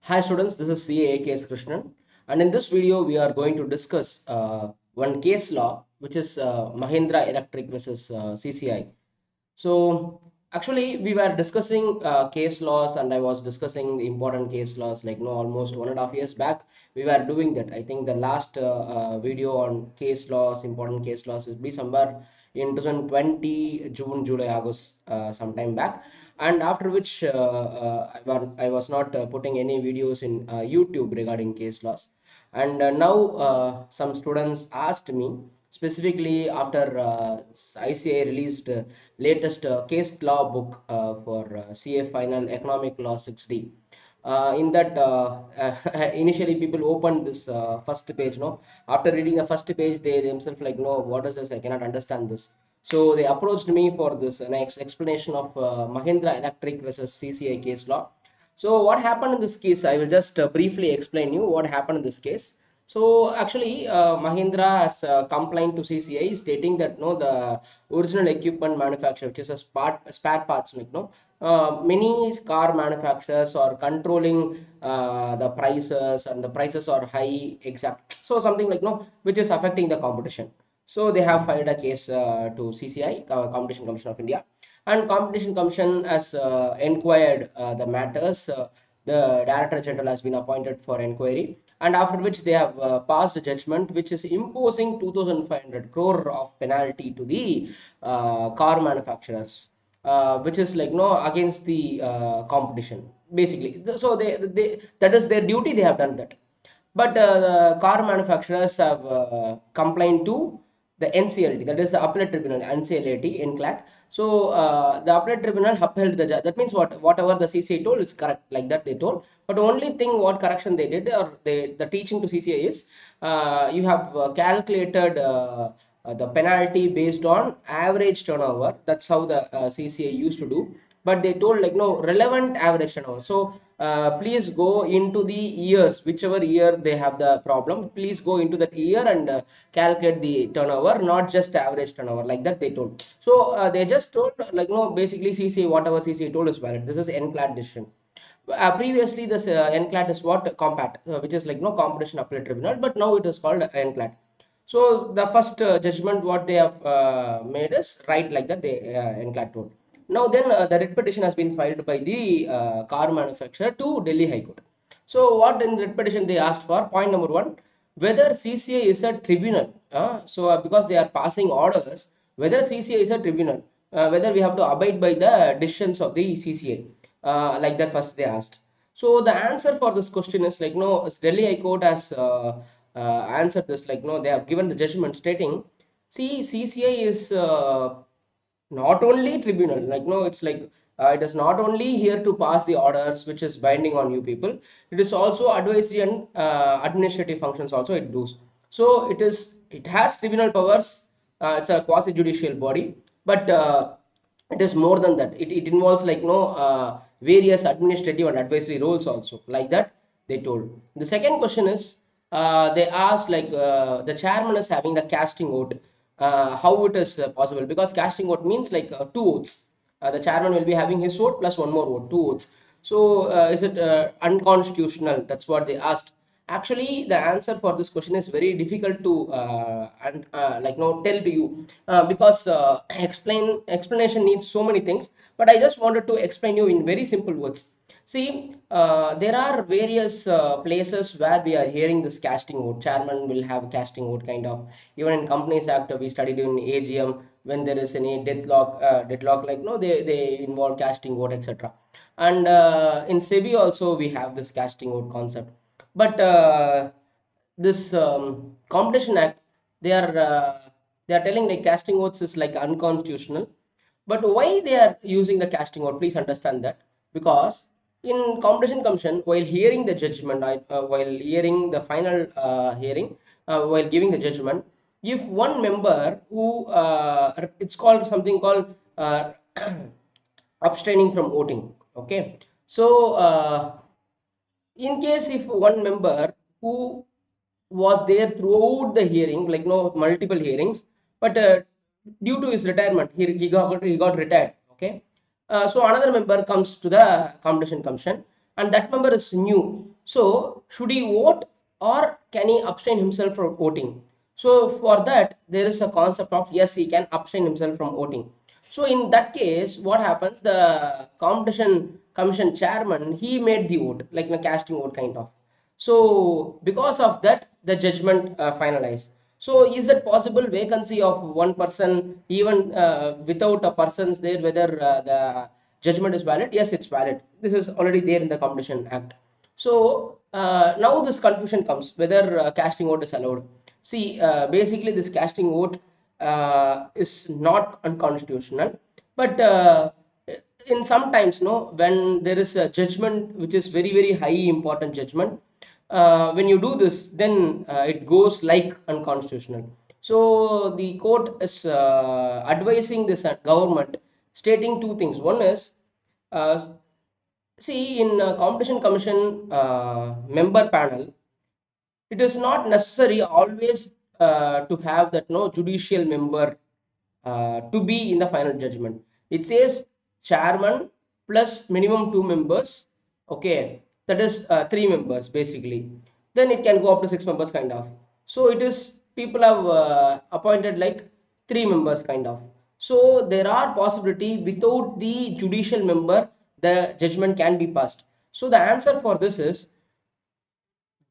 Hi students, this is CA AKS Krishnan, and in this video we are going to discuss one case law which is Mahindra Electric versus CCI. So actually we were discussing case laws, and I was discussing the important case laws like almost 1.5 years back. We were doing that. I think the last video on case laws, important case laws, will be somewhere in 2020 June, July, August, sometime back. And after which I was not putting any videos in YouTube regarding case laws. And now some students asked me, specifically after ICI released latest case law book for CA final economic law 6D. In that initially people opened this first page. No, after reading the first page, they themselves like, no, what is this, I cannot understand this. So they approached me for this next explanation of Mahindra Electric versus CCI case law. So what happened in this case, I will just briefly explain you what happened in this case. So actually, Mahindra has complained to CCI stating that no, the original equipment manufacturer, which is a spare parts, like no, many car manufacturers are controlling the prices, and the prices are high, exact. So something like no, which is affecting the competition. So they have filed a case to CCI, Competition Commission of India, and Competition Commission has inquired the matters. The Director General has been appointed for inquiry, and after which they have passed a judgment which is imposing 2,500 crore of penalty to the car manufacturers, which is like no, against the competition basically. So they that is their duty, they have done that. But the car manufacturers have complained to the NCLT, that is the appellate tribunal, NCLT, NCLAT. So the appellate tribunal upheld the judge. That means whatever the CCI told is correct, like that they told. But only thing what correction they did, or the teaching to CCI is, you have calculated the penalty based on average turnover. That's how the CCI used to do. But they told like no, relevant average turnover. So please go into the years, whichever year they have the problem, please go into that year and calculate the turnover, not just average turnover, like that they told. So they just told like no, basically CCI, whatever CCI told is valid. This is NCLAT decision. Previously this NCLAT is what, compact, which is like no, competition appellate tribunal, but now it is called NCLAT. So the first judgment what they have made is right, like that they NCLAT told. Now then the writ petition has been filed by the car manufacturer to Delhi High Court. So what in the writ petition they asked for? Point number one, whether CCI is a tribunal. Because they are passing orders, whether CCI is a tribunal, whether we have to abide by the decisions of the CCI, like that first they asked. So the answer for this question is like no, Delhi High Court has answered this like no, they have given the judgment stating, see, CCI is not only tribunal, like no, it's like it is not only here to pass the orders which is binding on you people, it is also advisory and administrative functions also it does. So it has tribunal powers. It's a quasi judicial body, but it is more than that. It involves like no, various administrative and advisory roles also, like that they told. The second question is, they asked like the chairman is having the casting vote, how it is possible, because casting vote means like two votes. The chairman will be having his vote plus one more vote, two votes. So is it unconstitutional? That's what they asked. Actually the answer for this question is very difficult to like no, tell to you, because explanation needs so many things, but I just wanted to explain you in very simple words. See, there are various places where we are hearing this casting vote. Chairman will have casting vote kind of. Even in Companies Act, we studied in AGM, when there is any deadlock, like no, they involve casting vote, etc. And in SEBI also we have this casting vote concept. But this Competition Act, they are telling like casting votes is like unconstitutional. But why they are using the casting vote? Please understand that, because in Competition Commission, while hearing the judgment, while hearing the final hearing, while giving the judgment, if one member who it's called something called abstaining from voting, okay. So in case if one member who was there throughout the hearing, like no, multiple hearings, but due to his retirement, he got retired, okay. So another member comes to the Competition Commission, and that member is new. So should he vote or can he abstain himself from voting? So for that, there is a concept of yes, he can abstain himself from voting. So in that case, what happens? The competition commission chairman, he made the vote, like a casting vote kind of. So because of that, the judgment finalized. So is it possible vacancy of one person even without a person's there, whether the judgment is valid? Yes, it's valid. This is already there in the Competition Act. So now this confusion comes whether casting vote is allowed. See, basically this casting vote is not unconstitutional, but in sometimes no, when there is a judgment which is very very high important judgment, when you do this, then it goes like unconstitutional. So the court is advising this government, stating two things. One is, uh, see, in competition commission member panel, it is not necessary always to have that no judicial member to be in the final judgment. It says chairman plus minimum two members. Okay, that is three members basically. Then it can go up to six members kind of. So it is people have appointed like three members kind of. So there are possibility without the judicial member the judgment can be passed. So the answer for this is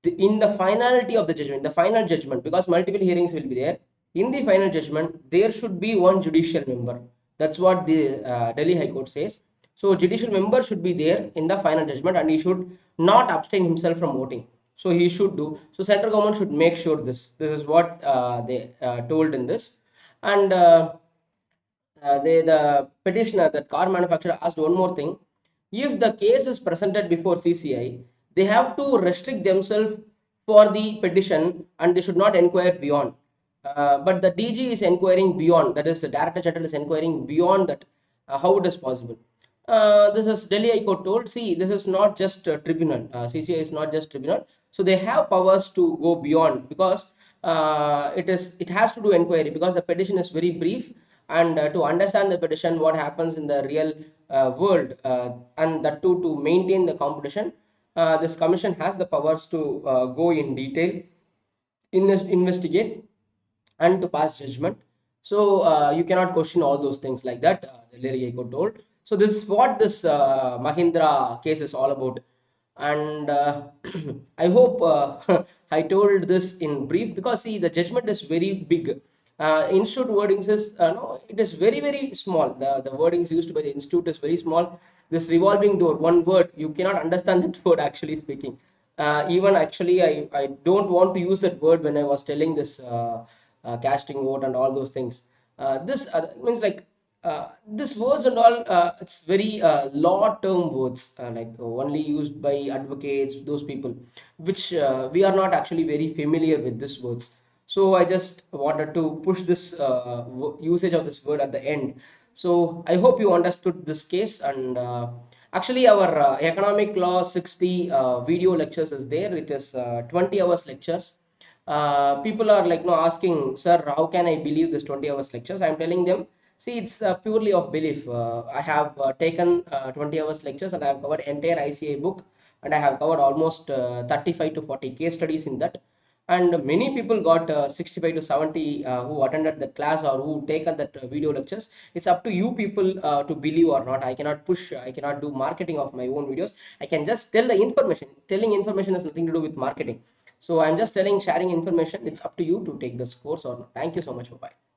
in the finality of the judgment, the final judgment, because multiple hearings will be there. In the final judgment, there should be one judicial member. That's what the Delhi High Court says. So judicial member should be there in the final judgment, and he should not abstain himself from voting. So he should do. So central government should make sure this. This is what they told in this, and the petitioner, that car manufacturer, asked one more thing. If the case is presented before CCI, they have to restrict themselves for the petition and they should not inquire beyond. But the DG is inquiring beyond, that is, the Director General is inquiring beyond that. How it is possible? This is Delhi High Court told, see, this is not just a tribunal. CCI is not just tribunal. So they have powers to go beyond, because it has to do inquiry, because the petition is very brief, and to understand the petition, what happens in the real world, and that too to maintain the competition, this commission has the powers to go in detail, investigate, and to pass judgment. So you cannot question all those things like that, the Delhi High Court told. So this is what this Mahindra case is all about. And I hope I told this in brief, because see, the judgment is very big. Institute wordings is no, it is very very small. The wordings used by the institute is very small. This revolving door, one word, you cannot understand that word actually speaking. Even actually, I don't want to use that word when I was telling this casting vote and all those things. This means like this words and all, it's very law term words, like only used by advocates, those people, which we are not actually very familiar with these words. So I just wanted to push this usage of this word at the end. So I hope you understood this case. And actually our economic law 60 video lectures is there. It is 20 hours lectures. People are like no asking, sir, how can I believe this 20 hours lectures? I'm telling them, see, it's purely of belief. I have taken 20 hours lectures, and I have covered entire ICI book, and I have covered almost 35 to 40 case studies in that. And many people got 65 to 70 who attended the class or who taken that video lectures. It's up to you people to believe or not. I cannot push, I cannot do marketing of my own videos. I can just tell the information. Telling information has nothing to do with marketing. So I'm just telling, sharing information. It's up to you to take this course or not. Thank you so much. Bye bye.